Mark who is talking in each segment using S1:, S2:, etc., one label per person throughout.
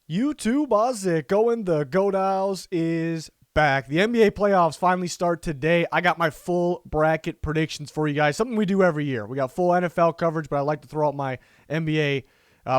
S1: YouTube, how's it going? The Go Dows is back. The NBA playoffs finally start today. I got my full bracket predictions for you guys. Something we do every year. We got full NFL coverage, but I like to throw out my NBA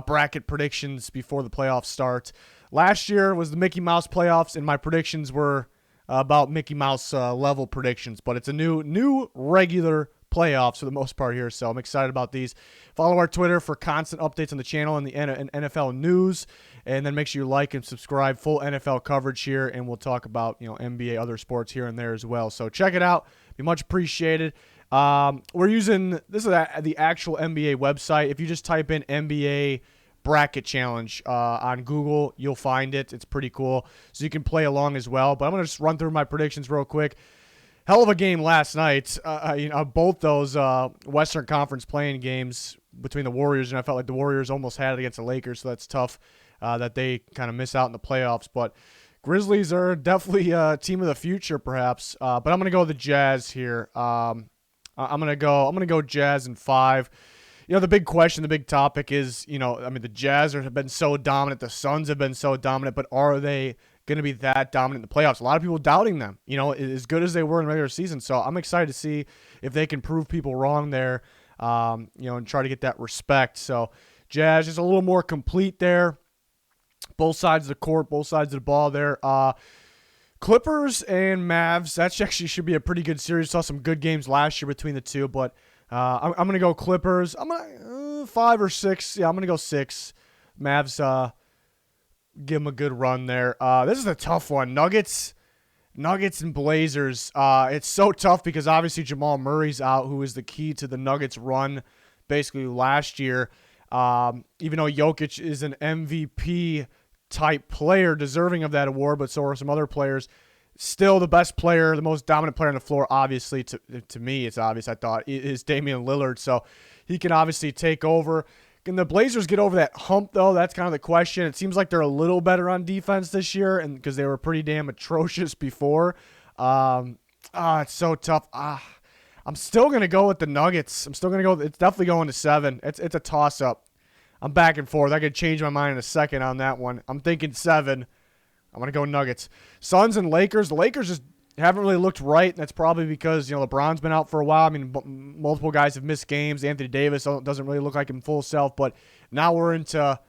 S1: bracket predictions before the playoffs start. Last year was the Mickey Mouse playoffs, and my predictions were about Mickey Mouse level predictions. But it's a new regular playoffs for the most part here, so I'm excited about these. Follow our Twitter for constant updates on the channel and the NFL news, and then make sure you like and subscribe. Full NFL coverage here, and we'll talk about NBA, other sports here and there as well. So check it out; be much appreciated. We're using this is the actual NBA website. If you just type in NBA bracket challenge on Google, you'll find it. It's pretty cool, so you can play along as well. But I'm gonna just run through my predictions real quick. Hell of a game last night. Both those Western Conference playing games between the Warriors, and I felt like the Warriors almost had it against the Lakers, so that's tough that they kind of miss out in the playoffs. But Grizzlies are definitely a team of the future, perhaps. But I'm gonna go with the Jazz here. I'm gonna go Jazz in 5. The big question, the big topic is, the Jazz have been so dominant, the Suns have been so dominant, but are they going to be that dominant in the playoffs? A lot of people doubting them, as good as they were in the regular season. So I'm excited to see if they can prove people wrong there, and try to get that respect. So Jazz just a little more complete there. Both sides of the court, both sides of the ball there. Clippers and Mavs, that actually should be a pretty good series. Saw some good games last year between the two, but I'm going to go Clippers. I'm going to 5 or 6. Yeah, I'm going to go 6. Mavs, give them a good run there. This is a tough one. Nuggets and Blazers. It's so tough because obviously Jamal Murray's out, who is the key to the Nuggets run basically last year. Even though Jokic is an MVP type player, deserving of that award, but so are some other players. Still the best player, the most dominant player on the floor, obviously, to me, it's obvious, I thought, is Damian Lillard. So he can obviously take over. Can the Blazers get over that hump, though? That's kind of the question. It seems like they're a little better on defense this year, and because they were pretty damn atrocious before. It's so tough. I'm still going to go with the Nuggets. It's definitely going to 7. It's a toss-up. I'm back and forth. I could change my mind in a second on that one. I'm thinking 7. I'm going to go Nuggets. Suns and Lakers. The Lakers just haven't really looked right. That's probably because, LeBron's been out for a while. I mean, multiple guys have missed games. Anthony Davis doesn't really look like him full self. But now we're into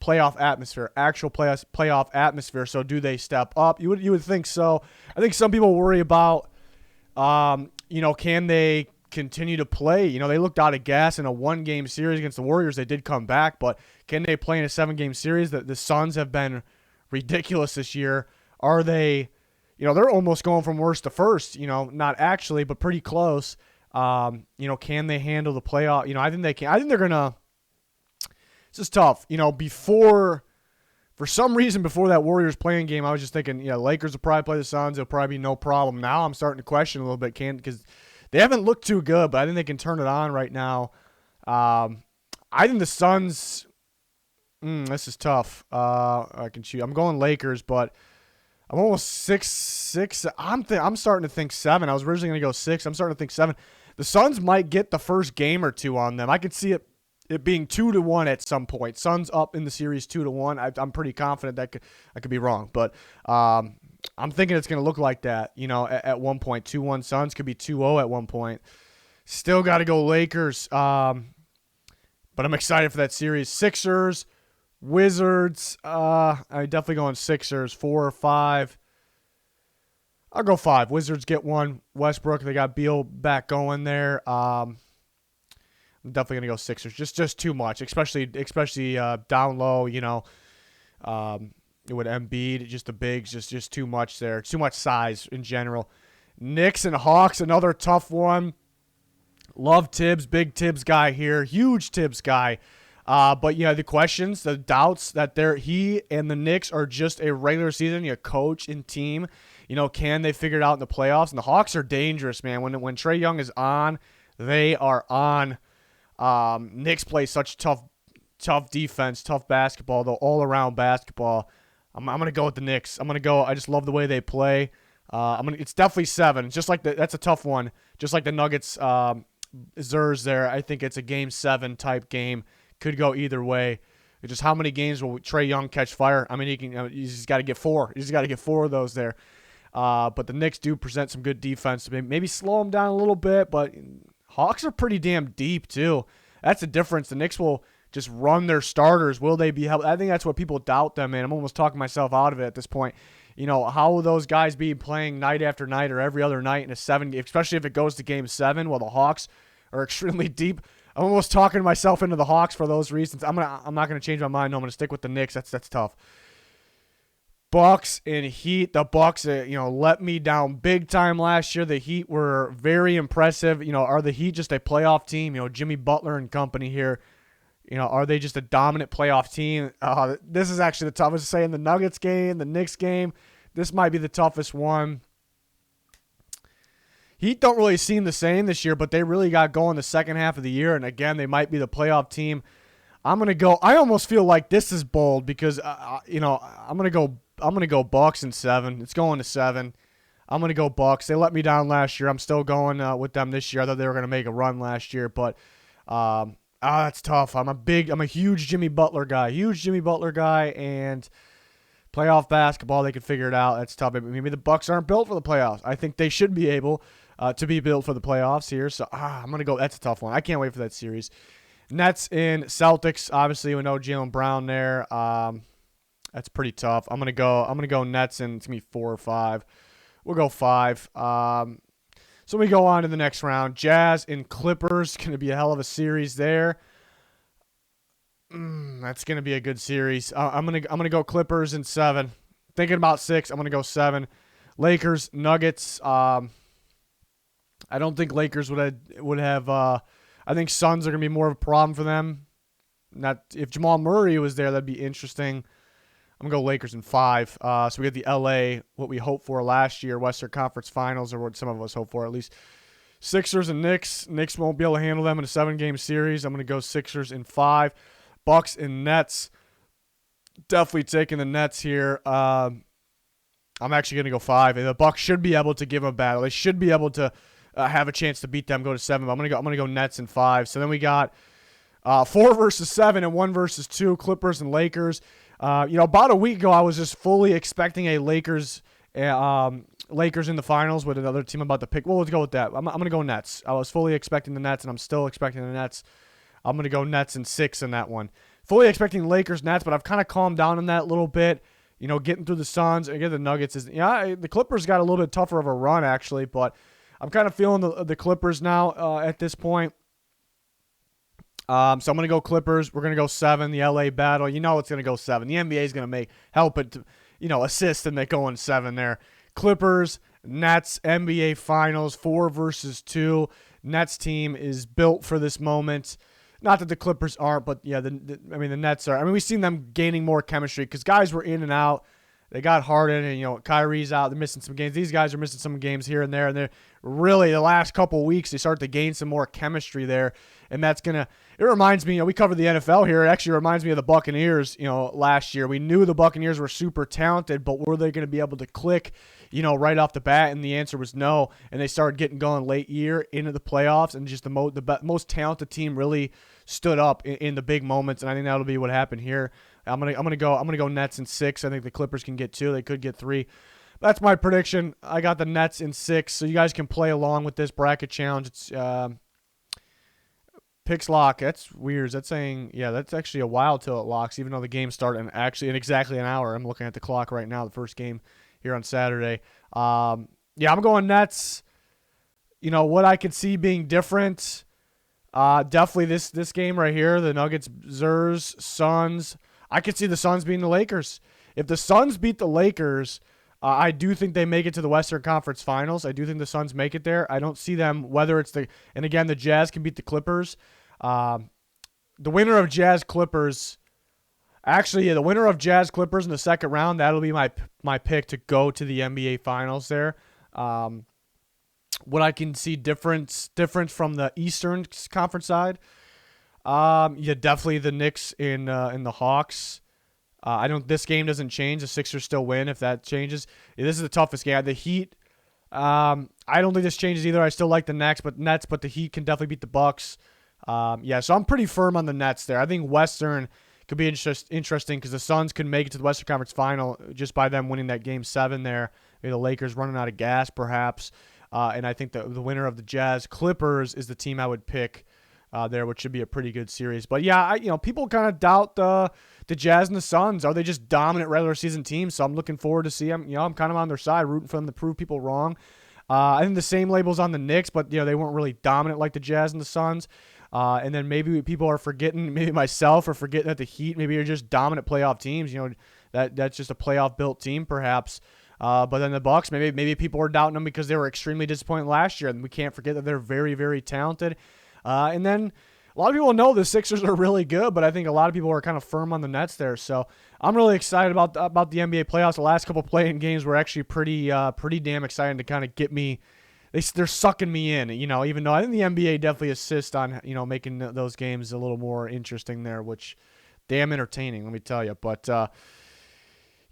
S1: playoff atmosphere, actual playoff atmosphere. So do they step up? You would think so. I think some people worry about, can they continue to play? They looked out of gas in a 1-game series against the Warriors. They did come back. But can they play in a 7-game series? The Suns have been ridiculous this year. Are they, they're almost going from worst to first, not actually, but pretty close. Can they handle the playoff? I think they can. I think they're going to, this is tough. For some reason, before that Warriors playing game, I was just thinking, Lakers will probably play the Suns. It'll probably be no problem. Now I'm starting to question a little bit, because they haven't looked too good, but I think they can turn it on right now. I think the Suns, this is tough. I can choose. I'm going Lakers, but I'm almost 6. I'm starting to think 7. I was originally going to go 6. I'm starting to think 7. The Suns might get the first game or two on them. I could see it being 2-1 at some point. Suns up in the series 2-1. I'm pretty confident that I could be wrong, but I'm thinking it's going to look like that. At one point, 2-1 Suns could be 2-0 at one point. Still got to go Lakers, but I'm excited for that series. Sixers. Wizards, I'm definitely going Sixers, 4 or 5. I'll go 5. Wizards get 1. Westbrook, they got Beal back going there. I'm definitely gonna go Sixers. Just too much, especially down low. With Embiid, just the bigs, just too much there. Too much size in general. Knicks and Hawks, another tough one. Love Tibbs, big Tibbs guy here, huge Tibbs guy. But the questions, the doubts that he and the Knicks are just a regular season coach and team. Can they figure it out in the playoffs? And the Hawks are dangerous, man. When Trae Young is on, they are on. Knicks play such tough defense, tough basketball, though all around basketball. I'm gonna go with the Knicks. I just love the way they play. It's definitely 7. Just like that's a tough one. Just like the Nuggets, Zers there. I think it's a game 7 type game. Could go either way. It's just how many games will Trae Young catch fire? I mean, he's just got to get 4. He's got to get 4 of those there. But the Knicks do present some good defense. Maybe slow them down a little bit, but Hawks are pretty damn deep too. That's the difference. The Knicks will just run their starters. Will they be helped? I think that's what people doubt them, man. I'm almost talking myself out of it at this point. How will those guys be playing night after night or every other night in a 7, especially if it goes to game 7 while the Hawks are extremely deep? I'm almost talking myself into the Hawks for those reasons. I'm not gonna change my mind. No, I'm gonna stick with the Knicks. That's tough. Bucks and Heat. The Bucks, let me down big time last year. The Heat were very impressive. Are the Heat just a playoff team? Jimmy Butler and company here. Are they just a dominant playoff team? This is actually the toughest to say in the Nuggets game, the Knicks game. This might be the toughest one. Heat don't really seem the same this year, but they really got going the second half of the year, and again, they might be the playoff team. I'm gonna go. I almost feel like this is bold because I'm gonna go Bucks in 7. It's going to 7. I'm gonna go Bucks. They let me down last year. I'm still going with them this year. I thought they were gonna make a run last year, but that's tough. I'm a huge Jimmy Butler guy. And playoff basketball, they could figure it out. That's tough. Maybe the Bucks aren't built for the playoffs. I think they should be able to be built for the playoffs here. So I'm gonna go. That's a tough one. I can't wait for that series. Nets and Celtics. Obviously, we know Jaylen Brown there. That's pretty tough. I'm gonna go Nets, and it's gonna be 4 or 5. We'll go 5. So we go on to the next round. Jazz and Clippers. Going to be a hell of a series there. That's going to be a good series. I'm gonna go Clippers in 7. Thinking about 6. I'm gonna go 7. Lakers, Nuggets. I don't think Lakers would have. I think Suns are gonna be more of a problem for them. Not if Jamal Murray was there, that'd be interesting. I'm going to go Lakers in 5. So we get the LA, what we hoped for last year, Western Conference Finals, or what some of us hope for at least. Sixers and Knicks. Knicks won't be able to handle them in a 7-game series. I'm going to go Sixers in 5. Bucks and Nets. Definitely taking the Nets here. I'm actually going to go 5. The Bucks should be able to give them a battle. They should be able to have a chance to beat them, go to 7. But I'm going to go Nets in 5. So then we got 4 versus 7 and 1 versus 2, Clippers and Lakers. About a week ago, I was just fully expecting a Lakers in the finals with another team about to pick. Well, let's go with that. I'm going to go Nets. I was fully expecting the Nets, and I'm still expecting the Nets. I'm going to go Nets in 6 in that one. Fully expecting Lakers, Nets, but I've kind of calmed down on that a little bit. Getting through the Suns. Again, the Nuggets the Clippers got a little bit tougher of a run, actually, but I'm kind of feeling the Clippers now at this point. So I'm going to go Clippers. We're going to go 7. The LA battle. It's going to go 7. The NBA is going to help it to, assist and they go in 7 there. Clippers, Nets, NBA Finals, 4 versus 2. Nets team is built for this moment. Not that the Clippers aren't, but yeah, the Nets are. We've seen them gaining more chemistry because guys were in and out. They got Harden and, Kyrie's out. They're missing some games. These guys are missing some games here and there. And they're really, the last couple of weeks, they start to gain some more chemistry there. And that's going to, it reminds me, we covered the NFL here. It actually reminds me of the Buccaneers, last year. We knew the Buccaneers were super talented, but were they going to be able to click, right off the bat? And the answer was no. And they started getting going late year into the playoffs. And just the most talented team really stood up in the big moments. And I think that'll be what happened here. I'm gonna go Nets in 6. I think the Clippers can get 2. They could get 3. That's my prediction. I got the Nets in 6, so you guys can play along with this bracket challenge. It's picks lock. That's weird. That's saying that's actually a while till it locks, even though the game started in exactly an hour. I'm looking at the clock right now. The first game here on Saturday. I'm going Nets. What I could see being different. Definitely this game right here. The Nuggets, Suns. I could see the Suns beating the Lakers. If the Suns beat the Lakers, I do think they make it to the Western Conference Finals. I do think the Suns make it there. I don't see them, whether it's and again, the Jazz can beat the Clippers. The winner of Jazz-Clippers, the winner of Jazz-Clippers in the second round, that'll be my pick to go to the NBA Finals there. What I can see different from the Eastern Conference side, definitely the Knicks and the Hawks. This game doesn't change. The Sixers still win if that changes. This is the toughest game. The Heat, I don't think this changes either. I still like the Nets, but the Heat can definitely beat the Bucks. So I'm pretty firm on the Nets there. I think Western could be interesting because the Suns could make it to the Western Conference Final just by them winning that Game 7 there. Maybe the Lakers running out of gas, perhaps. And I think the winner of the Jazz Clippers is the team I would pick there, which should be a pretty good series. But yeah, people kind of doubt the Jazz and the Suns. Are they just dominant regular season teams? So I'm looking forward to see them. I'm kind of on their side, rooting for them to prove people wrong. I think the same labels on the Knicks, but they weren't really dominant like the Jazz and the Suns. And then maybe people are forgetting, maybe myself, or forgetting that the Heat maybe are just dominant playoff teams. That's just a playoff built team, perhaps. But then the Bucks, maybe people are doubting them because they were extremely disappointing last year, and we can't forget that they're very, very talented. And then a lot of people know the Sixers are really good, but I think a lot of people are kind of firm on the Nets there. So I'm really excited about the NBA playoffs. The last couple play-in games were actually pretty damn exciting to kind of get me. They're sucking me in, even though I think the NBA definitely assists on, making those games a little more interesting there, which damn entertaining, let me tell you. But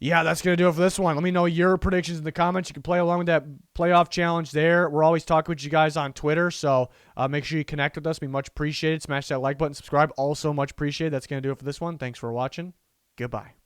S1: yeah, that's going to do it for this one. Let me know your predictions in the comments. You can play along with that playoff challenge there. We're always talking with you guys on Twitter, so make sure you connect with us. Be much appreciated. Smash that like button, subscribe. Also much appreciated. That's going to do it for this one. Thanks for watching. Goodbye.